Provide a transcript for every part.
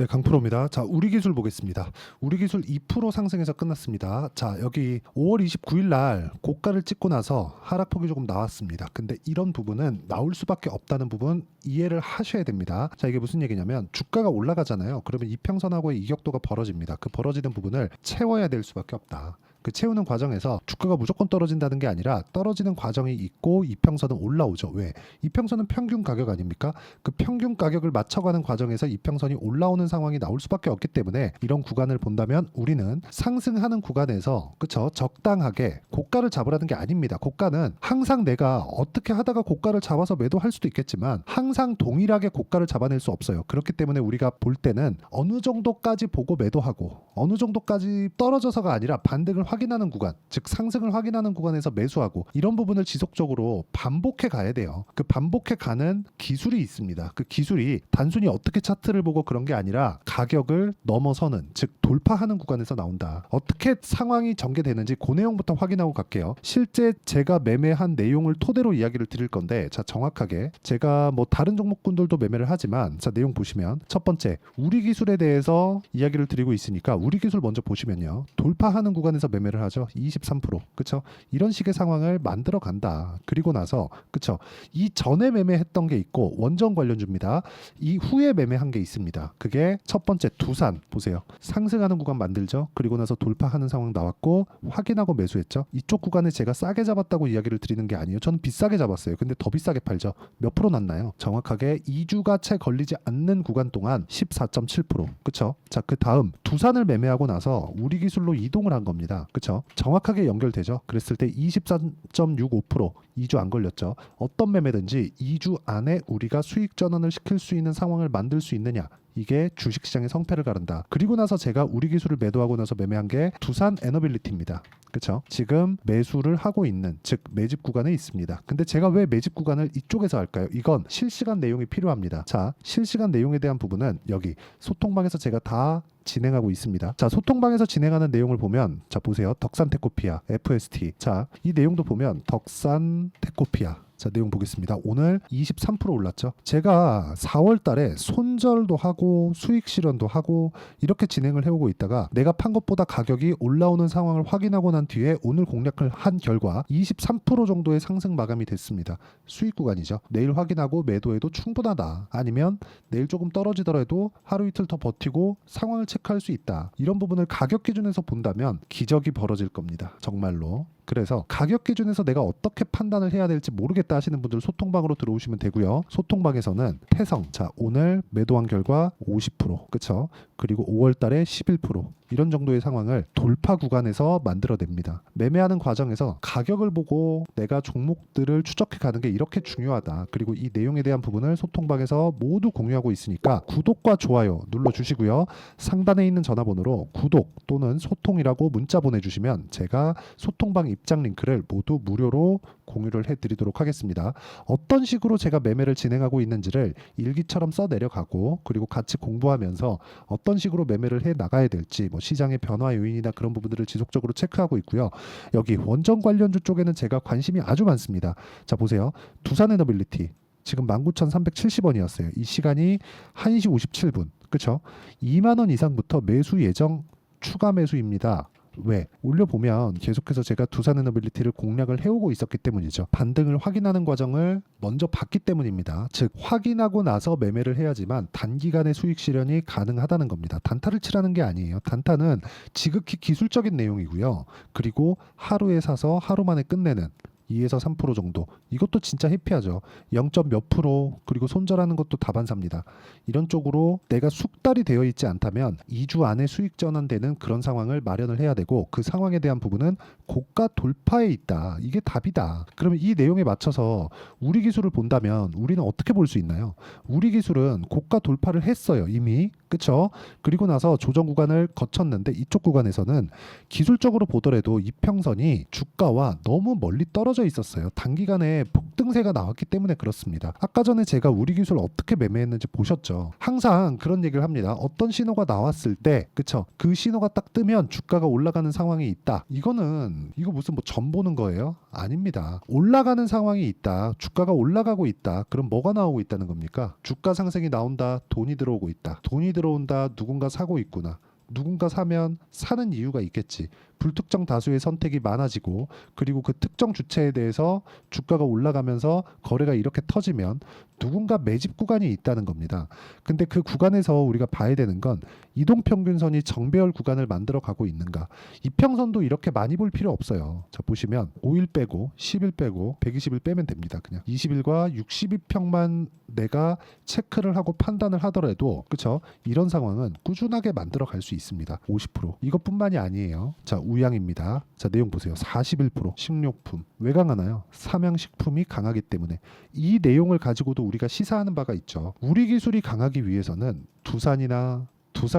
네, 강프로입니다. 자, 우리 기술 보겠습니다. 우리 기술 2% 상승해서 끝났습니다. 자, 여기 5월 29일 날 고가를 찍고 나서 하락폭이 조금 나왔습니다. 근데 이런 부분은 나올 수밖에 없다는 부분 이해를 하셔야 됩니다. 자, 이게 무슨 얘기냐면 주가가 올라가잖아요. 그러면 이평선하고의 이격도가 벌어집니다. 그 벌어지는 부분을 채워야 될 수밖에 없다. 그 채우는 과정에서 주가가 무조건 떨어진다는 게 아니라 떨어지는 과정이 있고 이평선은 올라오죠. 왜? 이평선은 평균 가격 아닙니까? 그 평균 가격을 맞춰가는 과정에서 이평선이 올라오는 상황이 나올 수밖에 없기 때문에 이런 구간을 본다면 우리는 상승하는 구간에서 그쵸? 적당하게 고가를 잡으라는 게 아닙니다. 고가는 항상 내가 어떻게 하다가 고가를 잡아서 매도할 수도 있겠지만 항상 동일하게 고가를 잡아낼 수 없어요. 그렇기 때문에 우리가 볼 때는 어느 정도까지 보고 매도하고 어느 정도까지 떨어져서가 아니라 반등을 확인하는 구간, 즉 상승을 확인하는 구간에서 매수하고 이런 부분을 지속적으로 반복해 가야 돼요. 그 반복해 가는 기술이 있습니다. 그 기술이 단순히 어떻게 차트를 보고 그런 게 아니라 가격을 넘어서는, 즉 돌파하는 구간에서 나온다. 어떻게 상황이 전개되는지 그 내용부터 확인하고 갈게요. 실제 제가 매매한 내용을 토대로 이야기를 드릴 건데, 자, 정확하게 제가 뭐 다른 종목군들도 매매를 하지만 자, 내용 보시면 첫 번째 우리 기술에 대해서 이야기를 드리고 있으니까 우리 기술 먼저 보시면요. 돌파하는 구간에서 매매를 하죠. 23%. 그쵸? 이런 식의 상황을 만들어 간다. 그리고 나서 그쵸? 이 전에 매매했던 게 있고 원전 관련주입니다. 이 후에 매매한 게 있습니다. 그게 첫 번째 두산 보세요. 상승하는 구간 만들죠. 그리고 나서 돌파하는 상황 나왔고 확인하고 매수했죠. 이쪽 구간에 제가 싸게 잡았다고 이야기를 드리는 게 아니에요. 저는 비싸게 잡았어요. 근데 더 비싸게 팔죠. 몇 프로 났나요? 정확하게 2주가 채 걸리지 않는 구간 동안 14.7%. 그쵸? 자, 그 다음 두산을 매매하고 나서 우리 기술로 이동을 한 겁니다. 그쵸? 정확하게 연결되죠. 그랬을 때 24.65%, 2주 안 걸렸죠. 어떤 매매든지 2주 안에 우리가 수익 전환을 시킬 수 있는 상황을 만들 수 있느냐, 이게 주식시장의 성패를 가른다. 그리고 나서 제가 우리 기술을 매도하고 나서 매매한 게 두산 에너빌리티입니다. 그쵸? 지금 매수를 하고 있는, 즉 매집 구간에 있습니다. 근데 제가 왜 매집 구간을 이쪽에서 할까요? 이건 실시간 내용이 필요합니다. 자, 실시간 내용에 대한 부분은 여기 소통방에서 제가 다 진행하고 있습니다. 자, 소통방에서 진행하는 내용을 보면 자, 보세요. 덕산테코피아, FST. 자, 이 내용도 보면 덕산테코피아. 자, 내용 보겠습니다. 오늘 23% 올랐죠. 제가 4월 달에 손절도 하고 수익 실현도 하고 이렇게 진행을 해오고 있다가 내가 판 것보다 가격이 올라오는 상황을 확인하고 난 뒤에 오늘 공략을 한 결과 23% 정도의 상승 마감이 됐습니다. 수익 구간이죠. 내일 확인하고 매도해도 충분하다. 아니면 내일 조금 떨어지더라도 하루 이틀 더 버티고 상황을 체크할 수 있다. 이런 부분을 가격 기준에서 본다면 기적이 벌어질 겁니다. 정말로. 그래서 가격 기준에서 내가 어떻게 판단을 해야 될지 모르겠다 하시는 분들 소통방으로 들어오시면 되고요. 소통방에서는 태성, 자, 오늘 매도한 결과 50%, 그쵸? 그리고 5월 달에 11%, 이런 정도의 상황을 돌파 구간에서 만들어냅니다. 매매하는 과정에서 가격을 보고 내가 종목들을 추적해 가는 게 이렇게 중요하다. 그리고 이 내용에 대한 부분을 소통방에서 모두 공유하고 있으니까 구독과 좋아요 눌러주시고요. 상단에 있는 전화번호로 구독 또는 소통이라고 문자 보내주시면 제가 소통방 입장 링크를 모두 무료로 공유를 해드리도록 하겠습니다. 어떤 식으로 제가 매매를 진행하고 있는지를 일기처럼 써 내려가고 그리고 같이 공부하면서 어떤 식으로 매매를 해 나가야 될지 뭐 시장의 변화 요인이나 그런 부분들을 지속적으로 체크하고 있고요. 여기 원전 관련주 쪽에는 제가 관심이 아주 많습니다. 자, 보세요. 두산에너빌리티 지금 19,370원이었어요. 이 시간이 1시 57분. 그쵸? 2만 원 이상부터 매수 예정 추가 매수입니다. 왜? 올려보면 계속해서 제가 두산에너빌리티를 공략을 해오고 있었기 때문이죠. 반등을 확인하는 과정을 먼저 봤기 때문입니다. 즉 확인하고 나서 매매를 해야지만 단기간의 수익 실현이 가능하다는 겁니다. 단타를 치라는 게 아니에요. 단타는 지극히 기술적인 내용이고요. 그리고 하루에 사서 하루 만에 끝내는 2에서 3% 정도. 이것도 진짜 해피하죠. 0. 몇 프로 그리고 손절하는 것도 다반사입니다. 이런 쪽으로 내가 숙달이 되어 있지 않다면 2주 안에 수익 전환되는 그런 상황을 마련을 해야 되고 그 상황에 대한 부분은 고가 돌파에 있다. 이게 답이다. 그러면 이 내용에 맞춰서 우리 기술을 본다면 우리는 어떻게 볼 수 있나요? 우리 기술은 고가 돌파를 했어요. 이미. 그쵸? 그리고 나서 조정 구간을 거쳤는데 이쪽 구간에서는 기술적으로 보더라도 이평선이 주가와 너무 멀리 떨어져 있었어요. 단기간에 폭등세가 나왔기 때문에 그렇습니다. 아까 전에 제가 우리 기술 어떻게 매매했는지 보셨죠? 항상 그런 얘기를 합니다. 어떤 신호가 나왔을 때 그쵸? 그 신호가 딱 뜨면 주가가 올라가는 상황이 있다. 이거 무슨 뭐 점 보는 거예요? 아닙니다. 올라가는 상황이 있다. 주가가 올라가고 있다. 그럼 뭐가 나오고 있다는 겁니까? 주가 상승이 나온다. 돈이 들어오고 있다. 돈이 들어온다. 누군가 사고 있구나. 누군가 사면 사는 이유가 있겠지. 불특정 다수의 선택이 많아지고 그리고 그 특정 주체에 대해서 주가가 올라가면서 거래가 이렇게 터지면 누군가 매집 구간이 있다는 겁니다. 근데 그 구간에서 우리가 봐야 되는 건 이동평균선이 정배열 구간을 만들어 가고 있는가. 이평선도 이렇게 많이 볼 필요 없어요. 자 보시면 5일 빼고 10일 빼고 120일 빼면 됩니다. 그냥 20일과 62평만 내가 체크를 하고 판단을 하더라도 그쵸? 이런 상황은 꾸준하게 만들어 갈 수 있습니다. 50% 이것뿐만이 아니에요. 자 우양입니다. 자 내용 보세요. 41% 식료품 왜 강하나요? 삼양식품이 강하기 때문에. 이 내용을 가지고도 우리가 시사하는 바가 있죠. 우리 기술이 강하기 위해서는 두산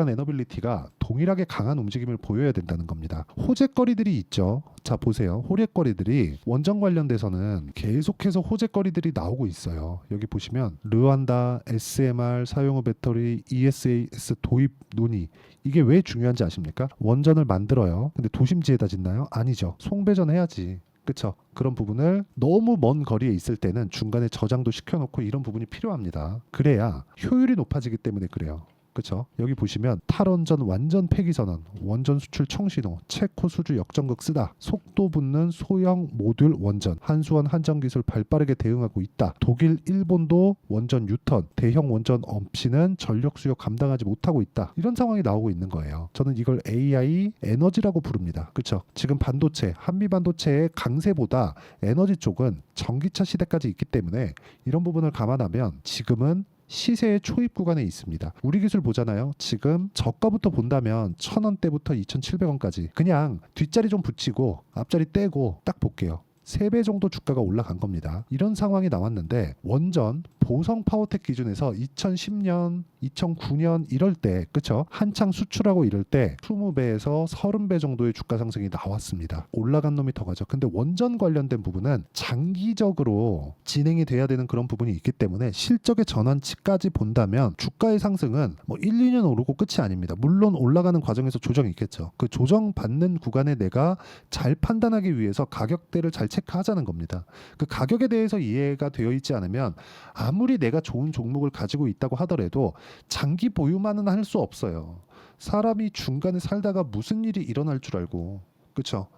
에너빌리티가 동일하게 강한 움직임을 보여야 된다는 겁니다. 호재거리들이 있죠. 자 보세요. 호재거리들이 원전 관련돼서는 계속해서 호재거리들이 나오고 있어요. 여기 보시면 르완다, SMR, 사용후 배터리, ESAS 도입 논의. 이게 왜 중요한지 아십니까? 원전을 만들어요. 근데 도심지에다 짓나요? 아니죠. 송배전 해야지. 그쵸? 그런 부분을 너무 먼 거리에 있을 때는 중간에 저장도 시켜놓고 이런 부분이 필요합니다. 그래야 효율이 높아지기 때문에 그래요. 그쵸? 여기 보시면 탈원전 완전 폐기 선언, 원전 수출 청신호, 체코 수주 역전극 쓰다, 속도 붙는 소형 모듈 원전, 한수원 한전기술 발빠르게 대응하고 있다. 독일, 일본도 원전 유턴, 대형 원전 없이는 전력 수요 감당하지 못하고 있다. 이런 상황이 나오고 있는 거예요. 저는 이걸 AI 에너지라고 부릅니다. 그쵸? 지금 반도체, 한미 반도체의 강세보다 에너지 쪽은 전기차 시대까지 있기 때문에 이런 부분을 감안하면 지금은 시세의 초입 구간에 있습니다. 우리 기술 보잖아요. 지금 저가부터 본다면 1,000원대부터 2,700원까지 그냥 뒷자리 좀 붙이고 앞자리 떼고 딱 볼게요. 3배 정도 주가가 올라간 겁니다. 이런 상황이 나왔는데 원전 보성 파워텍 기준에서 2010년, 2009년 이럴 때 그쵸? 한창 수출하고 이럴 때 20배에서 30배 정도의 주가 상승이 나왔습니다. 올라간 놈이 더 가죠. 근데 원전 관련된 부분은 장기적으로 진행이 돼야 되는 그런 부분이 있기 때문에 실적의 전환치까지 본다면 주가의 상승은 뭐 1, 2년 오르고 끝이 아닙니다. 물론 올라가는 과정에서 조정이 있겠죠. 그 조정받는 구간에 내가 잘 판단하기 위해서 가격대를 잘 체크하자는 겁니다. 그 가격에 대해서 이해가 되어 있지 않으면 아무리 내가 좋은 종목을 가지고 있다고 하더라도 장기 보유만은 할 수 없어요. 사람이 중간에 살다가 무슨 일이 일어날 줄 알고 그쵸?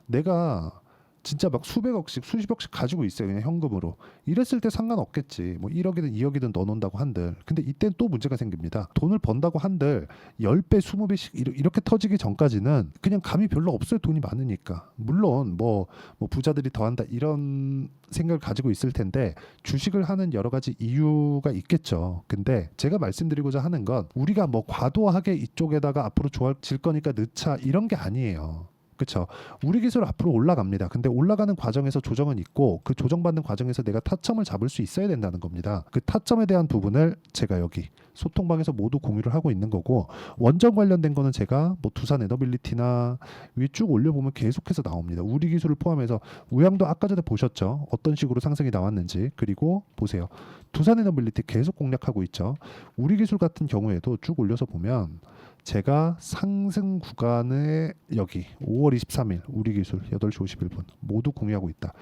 내가 진짜 막 수백억씩 수십억씩 가지고 있어요. 그냥 현금으로. 이랬을 때 상관없겠지. 뭐 1억이든 2억이든 넣어놓는다고 한들. 근데 이땐 또 문제가 생깁니다. 돈을 번다고 한들 10배 20배씩 이렇게 터지기 전까지는 그냥 감이 별로 없어요. 돈이 많으니까. 물론 뭐 부자들이 더한다 이런 생각을 가지고 있을 텐데 주식을 하는 여러 가지 이유가 있겠죠. 근데 제가 말씀드리고자 하는 건 우리가 뭐 과도하게 이쪽에다가 앞으로 좋아질 거니까 넣자 이런 게 아니에요. 그렇죠. 우리 기술 앞으로 올라갑니다. 근데 올라가는 과정에서 조정은 있고 그 조정받는 과정에서 내가 타점을 잡을 수 있어야 된다는 겁니다. 그 타점에 대한 부분을 제가 여기 소통방에서 모두 공유를 하고 있는 거고 원전 관련된 거는 제가 뭐 두산 에너빌리티나 위에 쭉 올려보면 계속해서 나옵니다. 우리 기술을 포함해서 우양도 아까 전에 보셨죠. 어떤 식으로 상승이 나왔는지. 그리고 보세요. 두산 에너빌리티 계속 공략하고 있죠. 우리 기술 같은 경우에도 쭉 올려서 보면 제가 상승 구간에 여기 5월 23일 우리 기술 8시 51분 모두 공유하고 있다.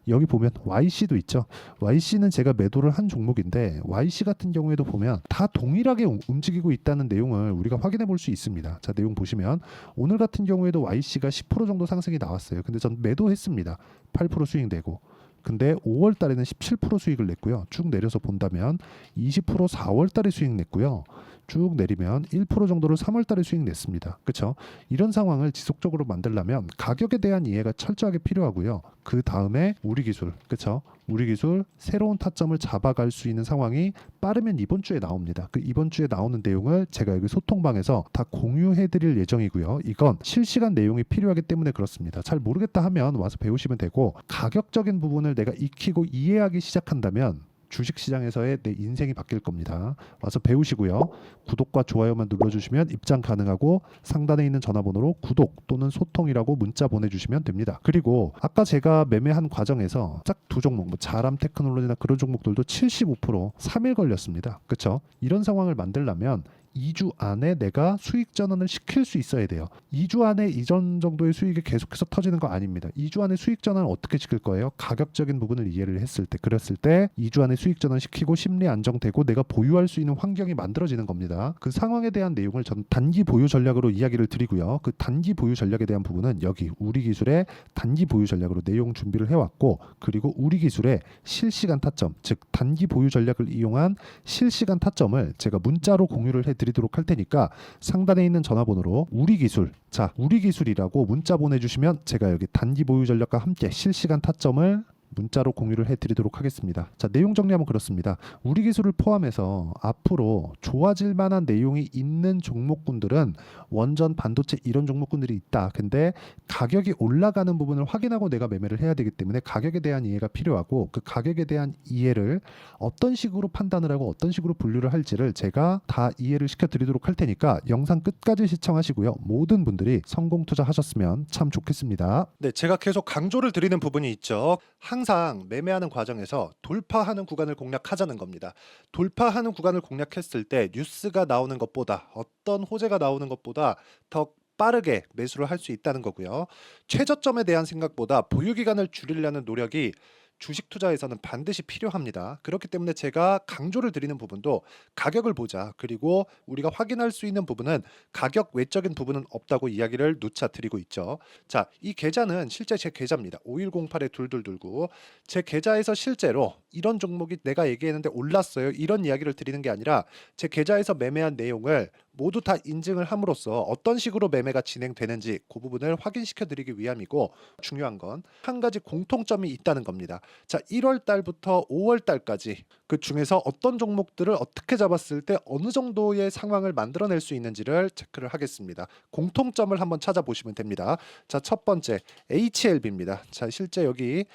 여기 보면 YC도 있죠. YC는 제가 매도를 한 종목인데 YC 같은 경우에도 보면 다 동일하게 움직이고 있다는 내용을 우리가 확인해 볼 수 있습니다. 자, 내용 보시면 오늘 같은 경우에도 YC가 10% 정도 상승이 나왔어요. 근데 전 매도했습니다. 8% 수익 내고. 근데 5월 달에는 17% 수익을 냈고요. 쭉 내려서 본다면 20% 4월 달에 수익 냈고요. 쭉 내리면 1% 정도를 3월 달에 수익 냈습니다. 그렇죠? 이런 상황을 지속적으로 만들려면 가격에 대한 이해가 철저하게 필요하고요. 그 다음에 우리 기술, 그렇죠? 우리 기술 새로운 타점을 잡아갈 수 있는 상황이 빠르면 이번 주에 나옵니다. 그 이번 주에 나오는 내용을 제가 여기 소통방에서 다 공유해드릴 예정이고요. 이건 실시간 내용이 필요하기 때문에 그렇습니다. 잘 모르겠다 하면 와서 배우시면 되고 가격적인 부분을 내가 익히고 이해하기 시작한다면 주식시장에서의 내 인생이 바뀔 겁니다. 와서 배우시고요. 구독과 좋아요만 눌러주시면 입장 가능하고 상단에 있는 전화번호로 구독 또는 소통이라고 문자 보내주시면 됩니다. 그리고 아까 제가 매매한 과정에서 딱 두 종목, 뭐 자람 테크놀로지나 그런 종목들도 75% 3일 걸렸습니다. 그렇죠? 이런 상황을 만들려면 2주 안에 내가 수익 전환을 시킬 수 있어야 돼요. 2주 안에 이전 정도의 수익이 계속해서 터지는 거 아닙니다. 2주 안에 수익 전환을 어떻게 시킬 거예요? 가격적인 부분을 이해를 했을 때, 그랬을 때 2주 안에 수익 전환 시키고 심리 안정되고 내가 보유할 수 있는 환경이 만들어지는 겁니다. 그 상황에 대한 내용을 전 단기 보유 전략으로 이야기를 드리고요. 그 단기 보유 전략에 대한 부분은 여기 우리 기술의 단기 보유 전략으로 내용 준비를 해왔고, 그리고 우리 기술의 실시간 타점, 즉 단기 보유 전략을 이용한 실시간 타점을 제가 문자로 공유를 해드리도록 할 테니까 상단에 있는 전화번호로 우리 기술, 자 우리 기술이라고 문자 보내주시면 제가 여기 단기 보유 전략과 함께 실시간 타점을 문자로 공유를 해드리도록 하겠습니다. 자, 내용 정리하면 그렇습니다. 우리 기술을 포함해서 앞으로 좋아질 만한 내용이 있는 종목군들은 원전, 반도체 이런 종목군들이 있다. 근데 가격이 올라가는 부분을 확인하고 내가 매매를 해야 되기 때문에 가격에 대한 이해가 필요하고, 그 가격에 대한 이해를 어떤 식으로 판단을 하고 어떤 식으로 분류를 할지를 제가 다 이해를 시켜드리도록 할 테니까 영상 끝까지 시청하시고요. 모든 분들이 성공 투자하셨으면 참 좋겠습니다. 네, 제가 계속 강조를 드리는 부분이 있죠. 항상 매매하는 과정에서 돌파하는 구간을 공략하자는 겁니다. 돌파하는 구간을 공략했을 때 뉴스가 나오는 것보다, 어떤 호재가 나오는 것보다 더 빠르게 매수를 할 수 있다는 거고요. 최저점에 대한 생각보다 보유 기간을 줄이려는 노력이 주식 투자에서는 반드시 필요합니다. 그렇기 때문에 제가 강조를 드리는 부분도 가격을 보자. 그리고 우리가 확인할 수 있는 부분은 가격 외적인 부분은 없다고 이야기를 누차 드리고 있죠. 자, 이 계좌는 실제 제 계좌입니다. 5108-2229. 제 계좌에서 실제로 이런 종목이 내가 얘기했는데 올랐어요, 이런 이야기를 드리는 게 아니라 제 계좌에서 매매한 내용을 모두 다 인증을 함으로써 어떤 식으로 매매가 진행되는지 그 부분을 확인시켜 드리기 위함이고, 중요한 건 한 가지 공통점이 있다는 겁니다. 자, 1월 달부터 5월 달까지 그 중에서 어떤 종목들을 어떻게 잡았을 때 어느 정도의 상황을 만들어낼 수 있는지를 체크를 하겠습니다. 공통점을 한번 찾아보시면 됩니다. 자, 첫 번째 HLB입니다. 자, 실제 여기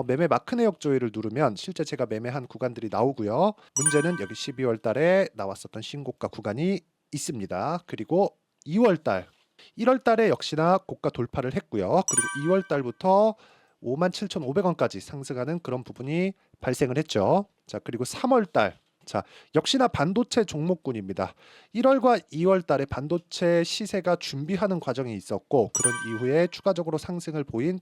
매매 마크 내역 조회를 누르면 실제 제가 매매한 구간들이 나오고요. 문제는 여기 12월 달에 나왔었던 신고가 구간이 있습니다. 그리고 2월 달, 1월 달에 역시나 고가 돌파를 했고요. 그리고 2월 달부터 57,500원까지 상승하는 그런 부분이 발생을 했죠. 자, 그리고 3월 달, 자, 역시나 반도체 종목군입니다. 1월과 2월 달에 반도체 시세가 준비하는 과정이 있었고, 그런 이후에 추가적으로 상승을 보인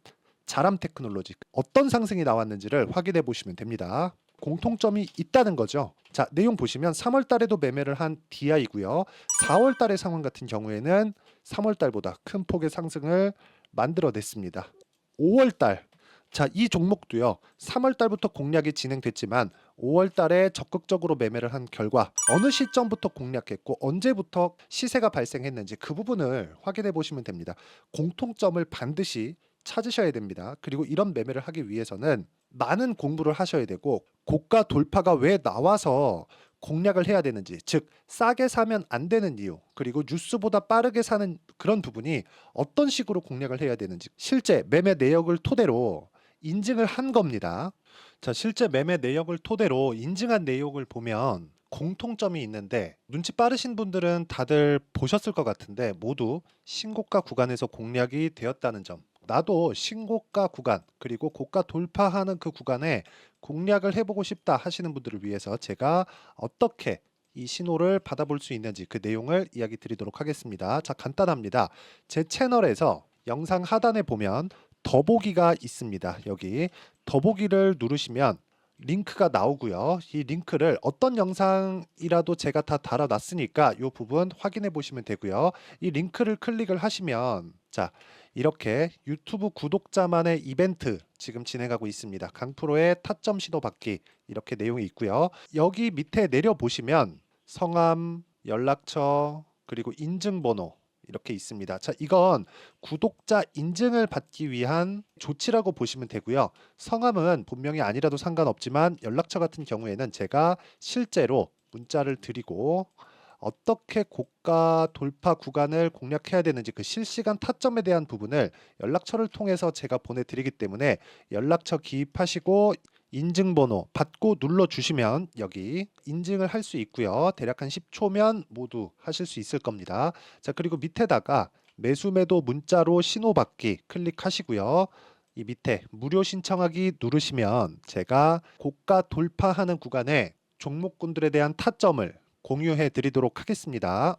자람 테크놀로지, 어떤 상승이 나왔는지를 확인해 보시면 됩니다. 공통점이 있다는 거죠. 자, 내용 보시면 3월 달에도 매매를 한 DI고요. 4월 달의 상황 같은 경우에는 3월 달보다 큰 폭의 상승을 만들어냈습니다. 5월 달, 자, 이 종목도요. 3월 달부터 공략이 진행됐지만 5월 달에 적극적으로 매매를 한 결과 어느 시점부터 공략했고 언제부터 시세가 발생했는지 그 부분을 확인해 보시면 됩니다. 공통점을 반드시 찾으셔야 됩니다. 그리고 이런 매매를 하기 위해서는 많은 공부를 하셔야 되고, 고가 돌파가 왜 나와서 공략을 해야 되는지, 즉 싸게 사면 안 되는 이유, 그리고 뉴스보다 빠르게 사는 그런 부분이 어떤 식으로 공략을 해야 되는지 실제 매매 내역을 토대로 인증을 한 겁니다. 자, 실제 매매 내역을 토대로 인증한 내용을 보면 공통점이 있는데, 눈치 빠르신 분들은 다들 보셨을 것 같은데 모두 신고가 구간에서 공략이 되었다는 점, 나도 신고가 구간 그리고 고가 돌파하는 그 구간에 공략을 해보고 싶다 하시는 분들을 위해서 제가 어떻게 이 신호를 받아볼 수 있는지 그 내용을 이야기 드리도록 하겠습니다. 자, 간단합니다. 제 채널에서 영상 하단에 보면 더보기가 있습니다. 여기 더보기를 누르시면 링크가 나오고요. 이 링크를 어떤 영상이라도 제가 다 달아놨으니까 이 부분 확인해 보시면 되고요. 이 링크를 클릭을 하시면, 자, 이렇게 유튜브 구독자만의 이벤트 지금 진행하고 있습니다. 강프로의 타점 신호 받기, 이렇게 내용이 있고요. 여기 밑에 내려 보시면 성함, 연락처, 그리고 인증번호 이렇게 있습니다. 자, 이건 구독자 인증을 받기 위한 조치라고 보시면 되고요. 성함은 본명이 아니라도 상관없지만 연락처 같은 경우에는 제가 실제로 문자를 드리고 어떻게 고가 돌파 구간을 공략해야 되는지 그 실시간 타점에 대한 부분을 연락처를 통해서 제가 보내드리기 때문에 연락처 기입하시고 인증번호 받고 눌러주시면 여기 인증을 할 수 있고요. 대략 한 10초면 모두 하실 수 있을 겁니다. 자, 그리고 밑에다가 매수 매도 문자로 신호받기 클릭하시고요. 이 밑에 무료 신청하기 누르시면 제가 고가 돌파하는 구간에 종목군들에 대한 타점을 공유해 드리도록 하겠습니다.